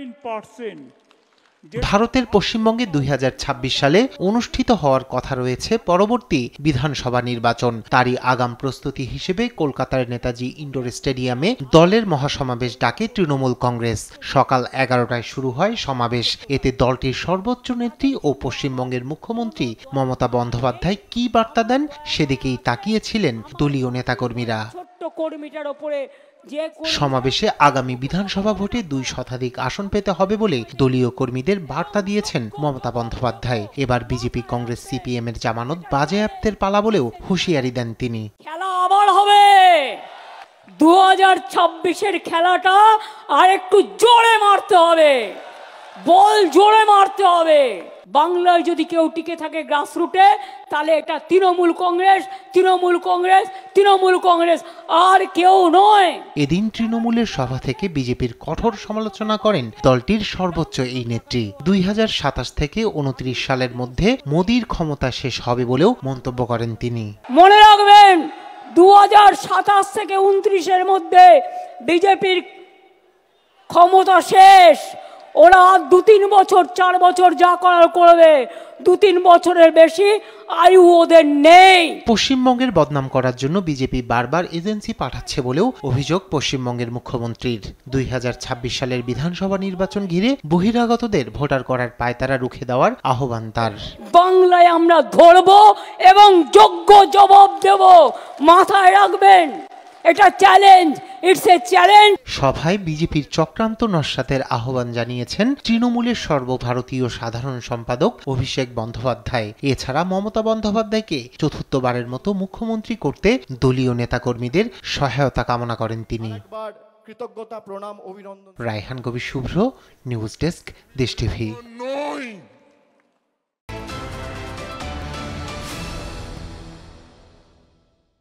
39%। ভারতের পশ্চিমবঙ্গে 2026 সালে অনুষ্ঠিত হওয়ার কথা রয়েছে পরবর্তী বিধানসভা নির্বাচন। তারই আগাম প্রস্তুতি হিসেবে কলকাতার নেতাজি ইন্ডোর স্টেডিয়ামে দলের মহাসমাবেশ ডাকে তৃণমূল কংগ্রেস। সকাল 11টায় শুরু হয় সমাবেশ। এতে দলটির সর্বোচ্চ নেত্রী ও পশ্চিমবঙ্গের মুখ্যমন্ত্রী মমতা বন্দ্যোপাধ্যায় কি বার্তা দেন সেদিকেই তাকিয়েছিলেন দলীয় নেতাকর্মীরা। সমাবেশে আগামী বিধানসভা ভোটে 2 শতাধিক আসন পেতে হবে বলে দলীয় কর্মীদের বার্তা দিয়েছেন মমতা বন্দ্যোপাধ্যায়। এবার বিজেপি, কংগ্রেস, সিপিএম এর জামানত বাজেয়াপ্তের পালা বলেও হুঁশিয়ারি দেন তিনি। খেলা আবার হবে, 2026-এর খেলাটা আর একটু জোরে মারতে হবে, বল জোরে মারতে হবে। বাংলায় যদি কেউ টিকে থাকে গ্রাসরুটে, তাহলে এটা তৃণমূল কংগ্রেস, তৃণমূল কংগ্রেস, তৃণমূল কংগ্রেস, আর কেউ নয়। এদিন তৃণমূলের সভা থেকে বিজেপির কঠোর সমালোচনা করেন দলটির সর্বোচ্চ এই নেত্রী। 2027 থেকে 29 সালের মধ্যে মোদির ক্ষমতা শেষ হবে বলেও মন্তব্য করেন তিনি। মনে রাখবেন, 2027 থেকে 29-এর মধ্যে বিজেপির ক্ষমতা শেষ। ওরা 2-3 বছর, 4 বছর যা করার করবে, 2-3 বছরের বেশি আয়ু ওদের নেই। পশ্চিমবঙ্গের বদনাম করার জন্য বিজেপি বারবার এজেন্সি পাঠাচ্ছে বলেও অভিযোগ পশ্চিমবঙ্গের মুখ্যমন্ত্রীর। 2026 সালের বিধানসভা নির্বাচন ঘিরে বহিরাগতদের ভোটার করার পায়তারা রুখে দেওয়ার আহ্বান তার। বাংলায় আমরা ধরবো এবং যোগ্য জবাব দেব, মাথায় রাখবেন, এটা চ্যালেঞ্জ, ইটস এ চ্যালেঞ্জ। সভায় বিজেপির চক্রান্ত নস্যাতের আহ্বান জানিয়েছেন তৃণমূলের সর্বভারতীয় সাধারণ সম্পাদক অভিষেক বন্দ্যোপাধ্যায়। এছাড়া মমতা বন্দ্যোপাধ্যায়কে চতুর্থবারের মতো মুখ্যমন্ত্রী করতে দলীয় নেতাকর্মীদের সহায়তা কামনা করেন তিনি। কৃতজ্ঞতা, প্রণাম, অভিনন্দন। রায়হান কবির শুভ্র, নিউজ ডেস্ক, দেশ টিভি।